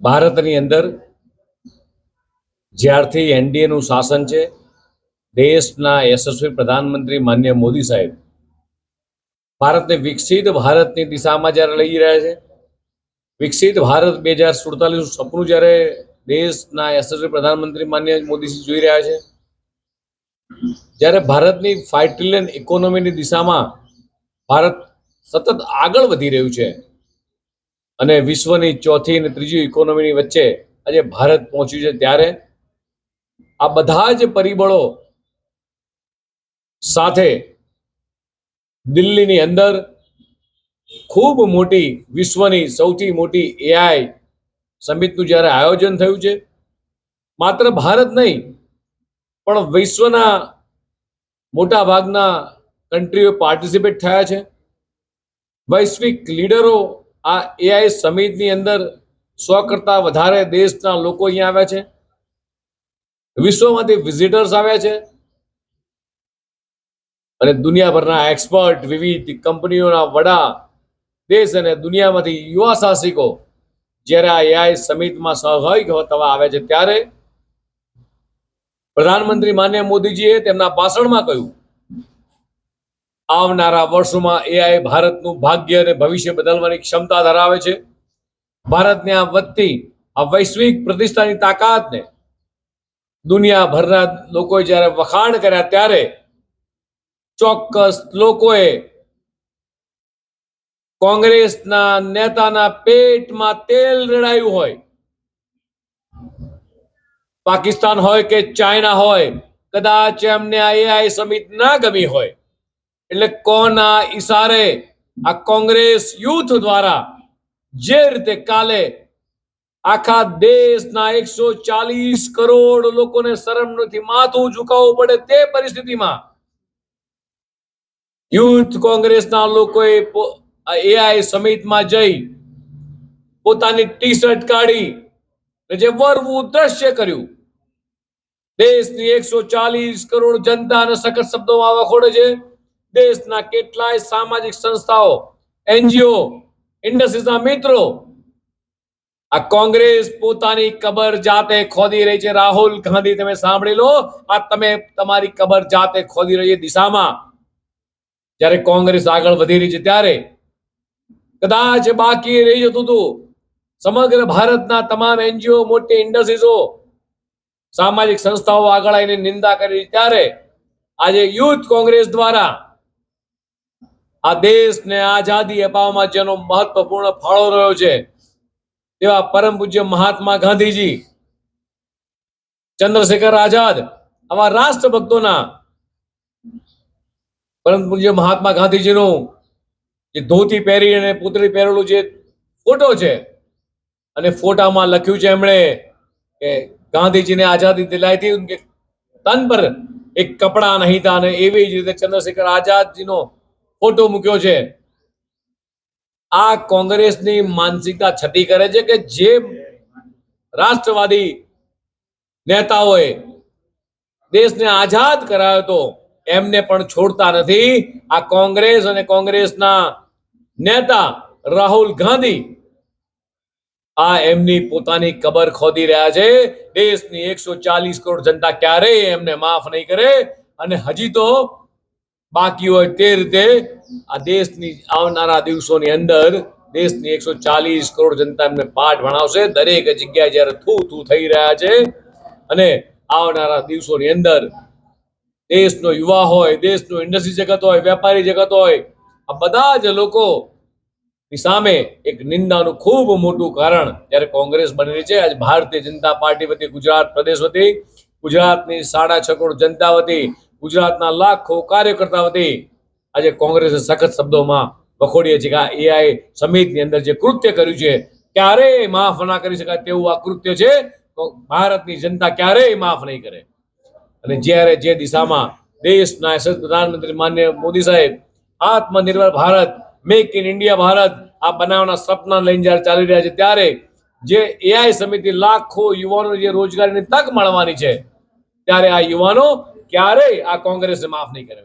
ભારતની અંદર જ્યારથી એનડીએ નું શાસન છે, દેશના યશસ્વી પ્રધાનમંત્રી માનનીય મોદી સાહેબ ભારતને વિકસિત ભારતની દિશામાં જ્યારે લઈ રહ્યા છે, વિકસિત ભારત 2047 સપનું જ્યારે દેશના યશસ્વી પ્રધાનમંત્રી માનનીય મોદીજી જોઈ રહ્યા છે, જ્યારે ભારતની 5 ટ્રિલિયન ઇકોનોમીની દિશામાં ભારત સતત આગળ વધી રહ્યું છે અને વિશ્વની ચોથી અને ત્રીજી ઇકોનોમીની વચ્ચે આજે ભારત પહોંચ્યું છે, ત્યારે આ બધા જ પરિબળો સાથે દિલ્હીની અંદર ખૂબ મોટી વિશ્વની સૌથી મોટી એઆઈ સમિટનું જ્યારે આયોજન થયું છે, માત્ર ભારત નહીં પણ વિશ્વના મોટા ભાગના કન્ટ્રીઓ પાર્ટિસિપેટ થયા છે. વૈશ્વિક લીડરો આ એઆઈ સમિટની અંદર 100 કરતા વધારે દેશના લોકો અહીંયા આવ્યા છે. વિશ્વમાંથી વિઝિટર્સ આવ્યા છે અને દુનિયાભરના એક્સપર્ટ, વિવિધ કંપનીઓના વડા, દેશ અને દુનિયામાંથી યુવા સાહસિકો જ્યારે આ એઆઈ સમિટમાં સહભાગી થવા આવ્યા છે, ત્યારે પ્રધાનમંત્રી માનનીય મોદીજીએ તેમના ભાષણમાં કહ્યું, આવનારા વર્ષોમાં એઆઈ ભારતનું ભાગ્ય અને ભવિષ્ય બદલવાની ક્ષમતા ધરાવે છે. ભારતની આ વધતી આ વૈશ્વિક પ્રતિષ્ઠાની તાકાતને દુનિયાભરના લોકોએ જ્યારે વખાણ કર્યા, ત્યારે ચોક્કસ લોકોએ કોંગ્રેસના નેતાના પેટમાં તેલ રેડાયું હોય, પાકિસ્તાન હોય કે ચાઇના હોય, કદાચ એમને આ એઆઈ સમિટ ના ગમી હોય, એટલે કોના ઈશારે આ કોંગ્રેસ યુથ દ્વારા જે રીતે કાલે આખા દેશના 140 કરોડ લોકોને શરમ નથી માથું ઝુકાવવું પડે તે પરિસ્થિતિમાં યુથ કોંગ્રેસના લોકોએ એઆઈ સમિટમાં જઈ પોતાની ટી શર્ટ કાઢી જે વરવું દ્રશ્ય કર્યું, દેશની 140 કરોડ જનતાને સખત શબ્દોમાં વખોડે છે. દેશના કેટલાય સામાજિક સંસ્થાઓ, એનજીઓ, ઇન્ડસ્ટ્રીઝના મિત્રો આ કોંગ્રેસ પોતાની કબર જાતે ખોદી રહી છે. રાહુલ ગાંધી, તમે સાંભળી લો, આ તમે તમારી કબર જાતે ખોદી રહી છે દિશામાં જ્યારે કોંગ્રેસ આગળ વધી રહી છે, ત્યારે કદાચ બાકી રહી જતું હતું સમગ્ર ભારતના તમામ એનજીઓ, મોટી ઇન્ડસ્ટ્રીઝો, સામાજિક સંસ્થાઓ આગળ આવીને નિંદા કરી, ત્યારે આજે યુથ કોંગ્રેસ દ્વારા આ દેશને આઝાદી અપાવવામાં જેનો મહત્વપૂર્ણ ફાળો રહ્યો છે, તેવા પરમ પૂજ્ય મહાત્મા ગાંધીજી, ચંદ્રશેખર આઝાદ, આવા રાષ્ટ્રભક્તોના પરમ પૂજ્ય મહાત્મા ગાંધીજીનું જે ધોતી પહેરી અને પૂતળી પહેરેલું જે ફોટો છે, અને ફોટામાં લખ્યું છે એમણે કે ગાંધીજીને આઝાદી દિલાઈ थी, उनके तन पर एक कपड़ा नहीं था, અને એવી જ રીતે ચંદ્રશેખર આઝાદજીનો ફોટો મૂક્યો છે. આ કોંગ્રેસની માનસિકતા છતી કરે છે કે જે રાષ્ટ્રવાદી નેતાઓએ દેશને આઝાદ કરાયો હતો એમને પણ છોડતા નથી. આ કોંગ્રેસ અને કોંગ્રેસના નેતા રાહુલ ગાંધી આ એમની પોતાની કબર ખોદી રહ્યા છે. દેશની 140 કરોડ જનતા ક્યારેય એમને માફ નહીં કરે, અને હજી તો બાકી હોય તે રીતે આ દેશની આવનારા દિવસોની અંદર દેશની 140 કરોડ જનતા એમને પાઠ ભણાવશે. દરેક જગ્યાએ જ્યારે થૂ થૂ થઈ રહ્યા છે, અને આવનારા દિવસોની અંદર દેશનો યુવા હોય, દેશનું ઇન્ડસ્ટ્રી જગત હોય, વેપારી જગત હોય, આ બધા જ લોકો ની સામે એક નિંદાનું ખૂબ મોટું કારણ જ્યારે કોંગ્રેસ બની રહી છે. આજ ભારતીય જનતા પાર્ટી વતી, ગુજરાત પ્રદેશ વતી, ગુજરાતની 6.5 કરોડ જનતા વતી, ગુજરાતના લાખો કાર્યકર્તા વતી આજે કોંગ્રેસે સખત શબ્દોમાં વખોડીએ છીએ કે આ એઆઈ સમિટની અંદર જે કૃત્ય કર્યું છે ક્યારેય માફ ના કરી શકાય તેવું આ કૃત્ય છે. ભારતની જનતા ક્યારેય માફ નહીં કરે. અને જ્યારે જે દિશામાં દેશના યશસ્વી પ્રધાનમંત્રી માનનીય મોદી સાહેબ આત્મનિર્ભર Bharat, make in India Bharat આ બનાવવાના સપના લઈને જ્યારે ચાલી રહ્યા છે, ત્યારે જે એઆઈ સમિતિ લાખો યુવાનો જે રોજગારીની તક મળવાની છે, ત્યારે આ યુવાનો ક્યારેય આ કોંગ્રેસને માફ નહીં કરે.